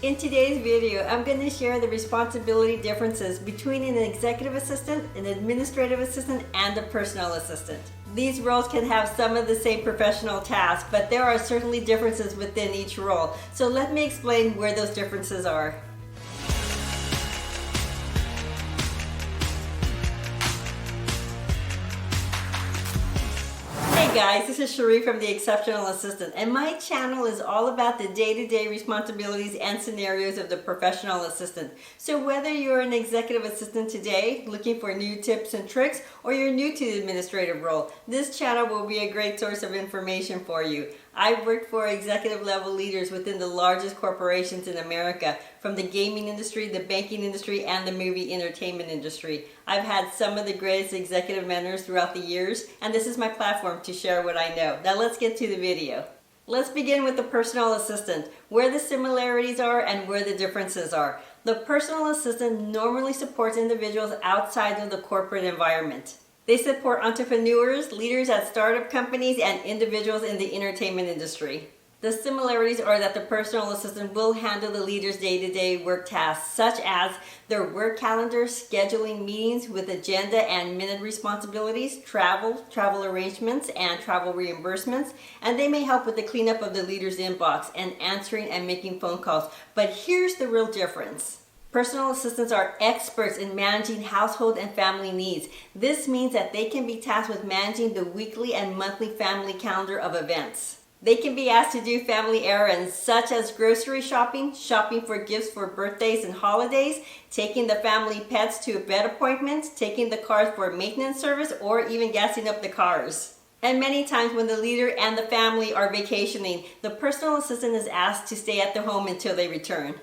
In today's video, I'm going to share the responsibility differences between an executive assistant, an administrative assistant, and a personal assistant. These roles can have some of the same professional tasks, but there are certainly differences within each role. So let me explain where those differences are. Hey guys, this is Cherie from The Exceptional Assistant, and my channel is all about the day-to-day responsibilities and scenarios of the professional assistant. So whether you're an executive assistant today, looking for new tips and tricks, or you're new to the administrative role, this channel will be a great source of information for you. I've worked for executive level leaders within the largest corporations in America, from the gaming industry, the banking industry, and the movie entertainment industry. I've had some of the greatest executive mentors throughout the years, and this is my platform to share what I know. Now let's get to the video. Let's begin with the personal assistant, where the similarities are and where the differences are. The personal assistant normally supports individuals outside of the corporate environment. They support entrepreneurs, leaders at startup companies, and individuals in the entertainment industry. The similarities are that the personal assistant will handle the leader's day-to-day work tasks, such as their work calendar, scheduling meetings with agenda and minute responsibilities, travel arrangements, and travel reimbursements, and they may help with the cleanup of the leader's inbox and answering and making phone calls. But here's the real difference. Personal assistants are experts in managing household and family needs. This means that they can be tasked with managing the weekly and monthly family calendar of events. They can be asked to do family errands such as grocery shopping, shopping for gifts for birthdays and holidays, taking the family pets to vet appointments, taking the cars for maintenance service, or even gassing up the cars. And many times when the leader and the family are vacationing, the personal assistant is asked to stay at the home until they return.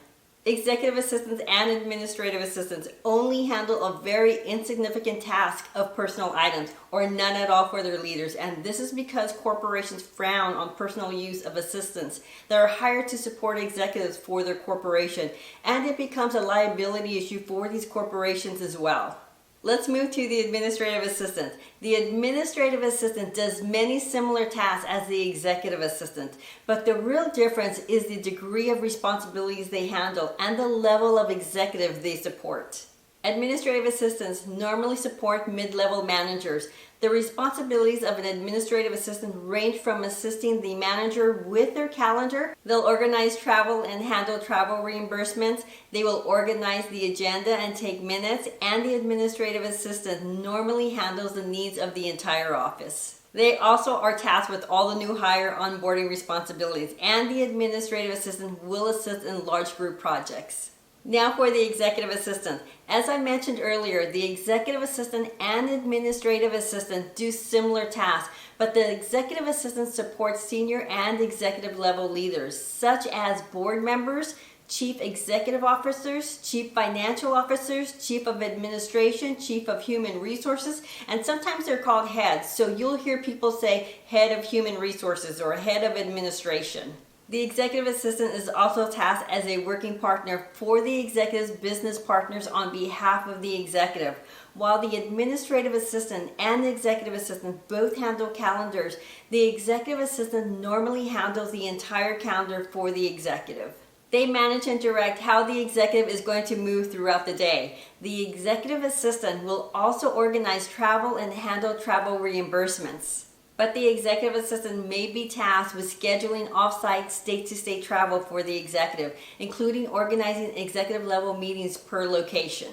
Executive assistants and administrative assistants only handle a very insignificant task of personal items, or none at all for their leaders, and this is because corporations frown on personal use of assistants that are hired to support executives for their corporation, and it becomes a liability issue for these corporations as well. Let's move to the administrative assistant. The administrative assistant does many similar tasks as the executive assistant, but the real difference is the degree of responsibilities they handle and the level of executive they support. Administrative assistants normally support mid-level managers. The responsibilities of an administrative assistant range from assisting the manager with their calendar. They'll organize travel and handle travel reimbursements. They will organize the agenda and take minutes, and the administrative assistant normally handles the needs of the entire office. They also are tasked with all the new hire onboarding responsibilities, and the administrative assistant will assist in large group projects. Now for the executive assistant. As I mentioned earlier, the executive assistant and administrative assistant do similar tasks, but the executive assistant supports senior and executive level leaders, such as board members, chief executive officers, chief financial officers, chief of administration, chief of human resources, and sometimes they're called heads. So you'll hear people say head of human resources or head of administration. The executive assistant is also tasked as a working partner for the executive's business partners on behalf of the executive. While the administrative assistant and the executive assistant both handle calendars, the executive assistant normally handles the entire calendar for the executive. They manage and direct how the executive is going to move throughout the day. The executive assistant will also organize travel and handle travel reimbursements. But the executive assistant may be tasked with scheduling off-site state-to-state travel for the executive, including organizing executive level meetings per location.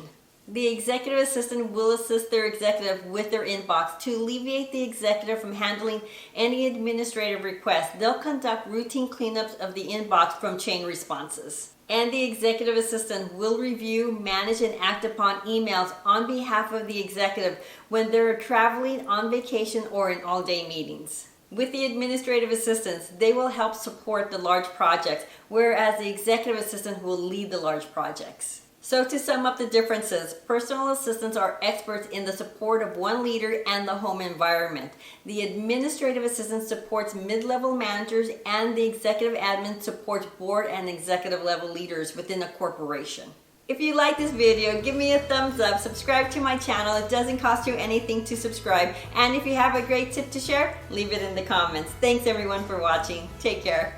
The executive assistant will assist their executive with their inbox to alleviate the executive from handling any administrative requests. They'll conduct routine cleanups of the inbox from chain responses. And the executive assistant will review, manage, and act upon emails on behalf of the executive when they're traveling, on vacation, or in all-day meetings. With the administrative assistants, they will help support the large projects, whereas the executive assistant will lead the large projects. So to sum up the differences, personal assistants are experts in the support of one leader and the home environment. The administrative assistant supports mid-level managers, and the executive admin supports board and executive level leaders within a corporation. If you like this video, give me a thumbs up, subscribe to my channel. It doesn't cost you anything to subscribe. And if you have a great tip to share, leave it in the comments. Thanks everyone for watching. Take care.